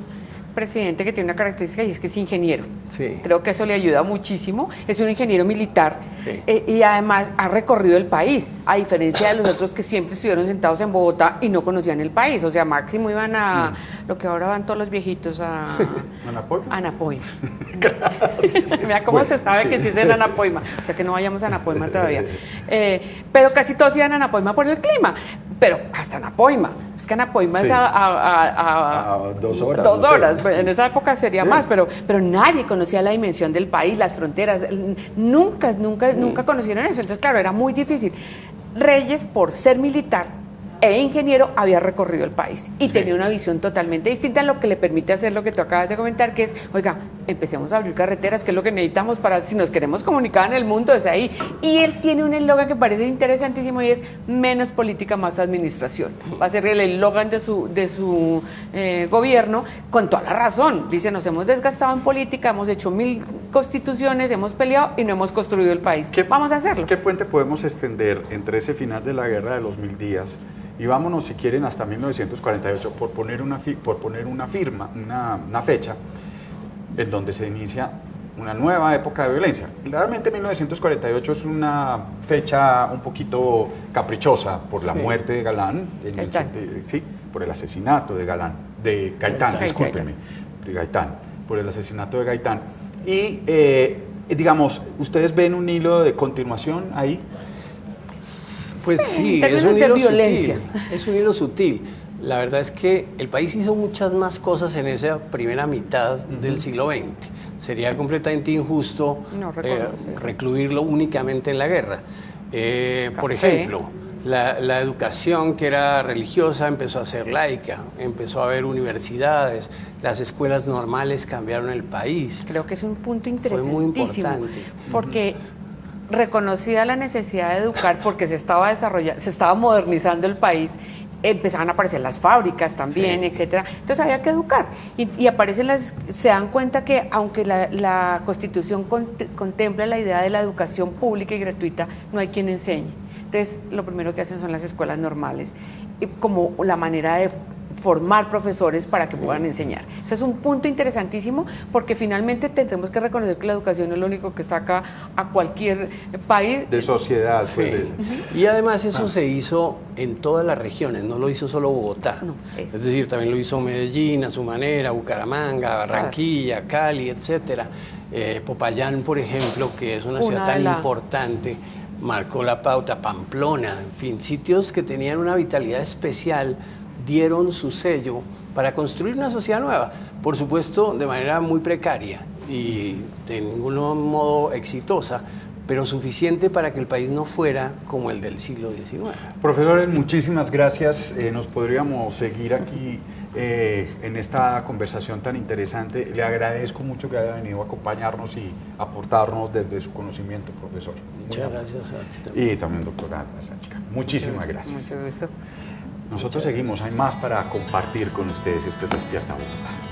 presidente que tiene una característica y es que es ingeniero. Sí. Creo que eso le ayuda muchísimo. Es un ingeniero militar, sí, y además ha recorrido el país, a diferencia de los otros que siempre estuvieron sentados en Bogotá y no conocían el país. O sea, máximo iban a lo que ahora van todos los viejitos a Anapoima. Mira cómo se sabe que sí es en Anapoima. O sea, que no vayamos a Anapoima todavía. Pero casi todos iban a Anapoima por el clima. Pero hasta Anapoima. Es que Anapoima es a 2 horas. 2 horas. En esa época sería más, pero nadie conocía la dimensión del país, las fronteras. Nunca conocieron eso. Entonces, claro, era muy difícil. Reyes, por ser militar e ingeniero, había recorrido el país y tenía una visión totalmente distinta, lo que le permite hacer lo que tú acabas de comentar, que es, oiga, empecemos a abrir carreteras, que es lo que necesitamos para, si nos queremos comunicar en el mundo, es ahí. Y él tiene un eslogan que parece interesantísimo y es menos política, más administración. Va a ser el eslogan de su gobierno, con toda la razón. Dice, nos hemos desgastado en política, hemos hecho 1000 constituciones, hemos peleado y no hemos construido el país. Vamos a hacerlo. ¿Qué puente podemos extender entre ese final de la guerra de los 1000 días y vámonos, si quieren, hasta 1948, por poner una fecha en donde se inicia una nueva época de violencia? Realmente 1948 es una fecha un poquito caprichosa por la muerte de Galán, por el asesinato de Gaitán, discúlpeme, de Gaitán, por el asesinato de Gaitán. Y, digamos, ¿ustedes ven un hilo de continuación ahí? Pues sí, es un hilo sutil. Es un hilo sutil. La verdad es que el país hizo muchas más cosas en esa primera mitad del siglo XX. Sería completamente injusto recluirlo únicamente en la guerra. Por ejemplo, la educación que era religiosa empezó a ser laica, empezó a haber universidades, las escuelas normales cambiaron el país. Creo que es un punto interesantísimo. Fue muy importante. Porque reconocida la necesidad de educar, porque se estaba modernizando el país, empezaban a aparecer las fábricas también, etcétera. Entonces había que educar. Y aparecen se dan cuenta que aunque la Constitución contempla la idea de la educación pública y gratuita, no hay quien enseñe. Entonces lo primero que hacen son las escuelas normales, como la manera de formar profesores para que puedan enseñar. Ese es un punto interesantísimo, porque finalmente tendremos que reconocer que la educación es lo único que saca a cualquier país de sociedad. Sí. Y además eso se hizo en todas las regiones, no lo hizo solo Bogotá. Es decir, también lo hizo Medellín a su manera, Bucaramanga, Barranquilla, Cali, etcétera. Popayán, por ejemplo, que es una ciudad tan importante, marcó la pauta. Pamplona, en fin, sitios que tenían una vitalidad especial, dieron su sello para construir una sociedad nueva, por supuesto de manera muy precaria y de ningún modo exitosa, pero suficiente para que el país no fuera como el del siglo XIX. Profesores, muchísimas gracias. Nos podríamos seguir aquí en esta conversación tan interesante. Le agradezco mucho que haya venido a acompañarnos y aportarnos desde su conocimiento, profesor. Muchas gracias a ti también. Y también, doctora Sánchez. Muchísimas gracias. Mucho gusto. Nosotros seguimos, hay más para compartir con ustedes. Usted despierta Bogotá.